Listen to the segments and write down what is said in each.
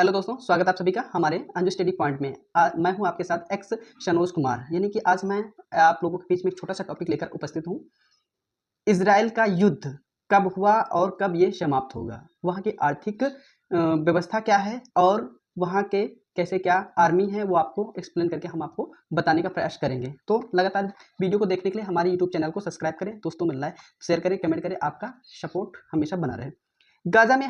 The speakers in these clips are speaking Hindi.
हेलो दोस्तों, स्वागत है आप सभी का हमारे अंजू स्टडी पॉइंट में। मैं हूं आपके साथ एक्स शनोज कुमार। यानी कि आज मैं आप लोगों के बीच में एक छोटा सा टॉपिक लेकर उपस्थित हूं। इजराइल का युद्ध कब हुआ और कब ये समाप्त होगा, वहां की आर्थिक व्यवस्था क्या है और वहां के कैसे क्या आर्मी है वो आपको एक्सप्लेन करके हम आपको बताने का प्रयास करेंगे। तो लगातार वीडियो को देखने के लिए हमारे यूट्यूब चैनल को सब्सक्राइब करें, दोस्तों में लाइक शेयर करें, कमेंट करें। आपका सपोर्ट हमेशा बना रहे। गाजा में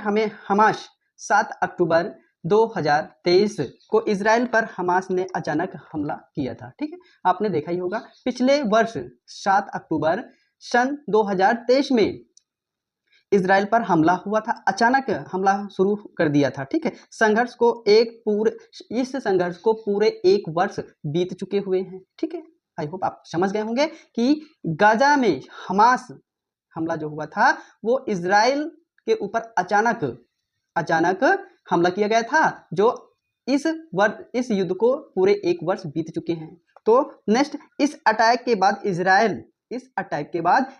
हमास 7 अक्टूबर 2023 को इजराइल पर हमास ने अचानक हमला किया था। ठीक है, आपने देखा ही होगा पिछले वर्ष 7 अक्टूबर सन 2023 में इजराइल पर हमला हुआ था। अचानक हमला शुरू कर दिया था। ठीक है, इस संघर्ष को पूरे 1 वर्ष बीत चुके हुए हैं। ठीक है, आई होप आप समझ गए होंगे कि गाजा में हमास हमला जो हुआ था वो इजराइल के ऊपर अचानक हमला किया गया था, जो इस युद्ध को पूरे 1 वर्ष बीत चुके हैं। तो नेक्स्ट इस अटैक के बाद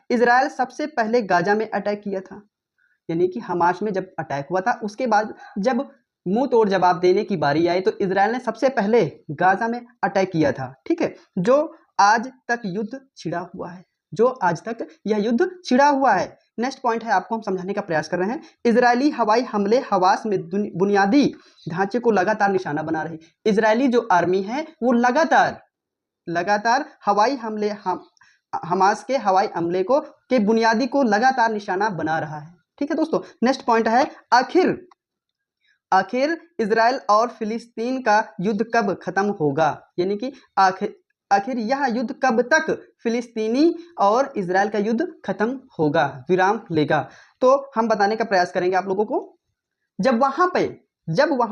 इजराइल सबसे पहले गाजा में अटैक किया था। यानी कि हमास में जब अटैक हुआ था उसके बाद जब मुंह तोड़ जवाब देने की बारी आई तो इजराइल ने सबसे पहले गाजा में अटैक किया था। ठीक है, जो आज तक यह युद्ध छिड़ा हुआ है। नेक्स्ट पॉइंट है, आपको हम समझाने का प्रयास कर रहे हैं। इजरायली हवाई हमले हवास में बुनियादी ढांचे को लगातार निशाना बना रहे। इजरायली जो आर्मी है वो लगातार हवाई हमले हमास के हवाई हमले के बुनियादी को लगातार निशाना बना रहा है। ठीक है दोस्तों, नेक्स्ट पॉइंट है, आखिर इजराइल और फिलिस्तीन का युद्ध कब खत्म होगा। यानी कि आखिर यह युद्ध कब तक फिलिस्तीनी और इजराइल का युद्ध खत्म होगा, विराम लेगा। तो हम बताने का प्रयास करेंगे आप लोगों को। जब वहां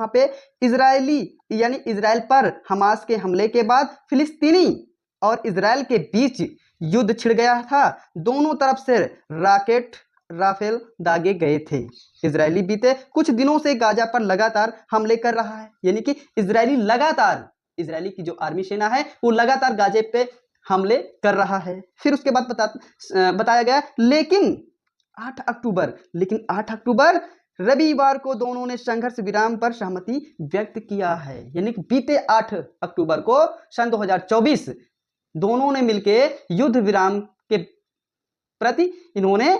पे इजराइल पर हमास के हमले के बाद फिलिस्तीनी और इजराइल के बीच युद्ध छिड़ गया था, दोनों तरफ से राफेल दागे गए थे। इजरायली बीते कुछ दिनों से गाजा पर लगातार हमले कर रहा है। यानी कि इजरायली की जो आर्मी सेना है वो लगातार गाजे पे हमले कर रहा है। फिर उसके बाद बताया गया लेकिन 8 अक्टूबर रविवार को दोनों ने संघर्ष विराम पर सहमति व्यक्त किया है। यानी कि बीते 8 अक्टूबर को सन 2024 दोनों ने मिलकर युद्ध विराम के प्रति इन्होंने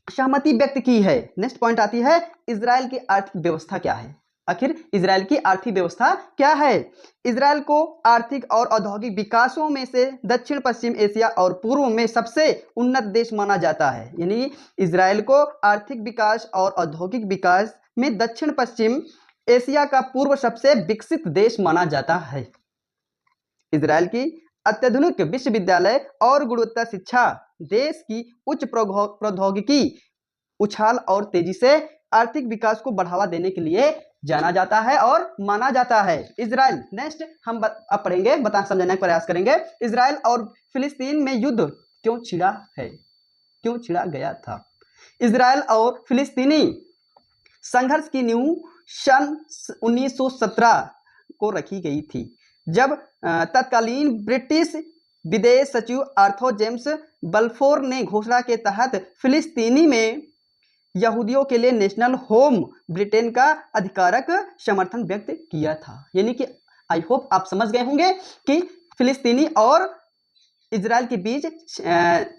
सहमति व्यक्त की है। नेक्स्ट पॉइंट आती है, इजराइल की आर्थिक व्यवस्था क्या है। आखिर इजराइल की आर्थिक व्यवस्था क्या है। इजराइल को आर्थिक और औद्योगिक विकासों में से दक्षिण पश्चिम एशिया और पूर्व में सबसे उन्नत देश माना जाता है। यानी इजराइल को आर्थिक विकास और औद्योगिक विकास में दक्षिण पश्चिम एशिया का पूर्व सबसे विकसित देश माना जाता है। इजराइल की अत्याधुनिक विश्वविद्यालय और गुणवत्ता शिक्षा देश की उच्च प्रौद्योगिकी उछाल और तेजी से आर्थिक विकास को बढ़ावा देने के लिए जाना जाता है और माना जाता है। इजराइल नेक्स्ट हम अब पढ़ेंगे, समझाने का प्रयास करेंगे। इजराइल और फिलिस्तीन में युद्ध क्यों छिड़ा गया था। इजराइल और फिलिस्तीनी संघर्ष की नींव सन 1917 को रखी गई थी, जब तत्कालीन ब्रिटिश विदेश सचिव आर्थर जेम्स बल्फोर ने घोषणा के तहत फिलिस्तीनी में यहूदियों के लिए नेशनल होम ब्रिटेन का अधिकारक समर्थन व्यक्त किया था। यानी कि आई होप आप समझ गए होंगे कि फिलिस्तीनी और इजराइल के बीच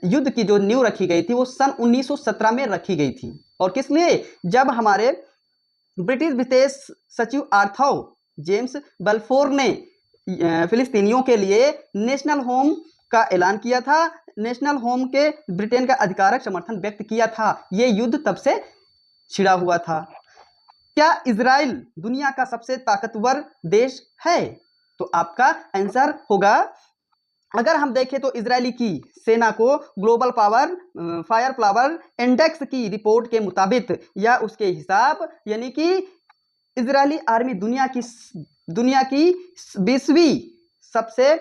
युद्ध की जो नींव रखी गई थी वो सन 1917 में रखी गई थी। और किस लिए, जब हमारे ब्रिटिश विदेश सचिव आर्थर जेम्स बल्फोर ने फिलिस्तीनियों के लिए नेशनल होम का ऐलान किया था, नेशनल होम के ब्रिटेन का अधिकारक समर्थन व्यक्त किया था। ये युद्ध तब से छिड़ा हुआ था। क्या इजराइल दुनिया का सबसे ताकतवर देश है? तो आपका आंसर होगा, अगर हम देखें तो इजरायली की सेना को ग्लोबल फायर पावर इंडेक्स की रिपोर्ट के मुताबिक या उसके हिसाब, यानी कि इजरायली आर्मी दुनिया की 20वीं सबसे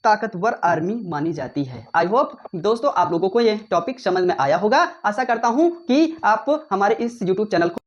ताकतवर आर्मी मानी जाती है। आई होप दोस्तों आप लोगों को यह टॉपिक समझ में आया होगा। आशा करता हूं कि आप हमारे इस YouTube चैनल को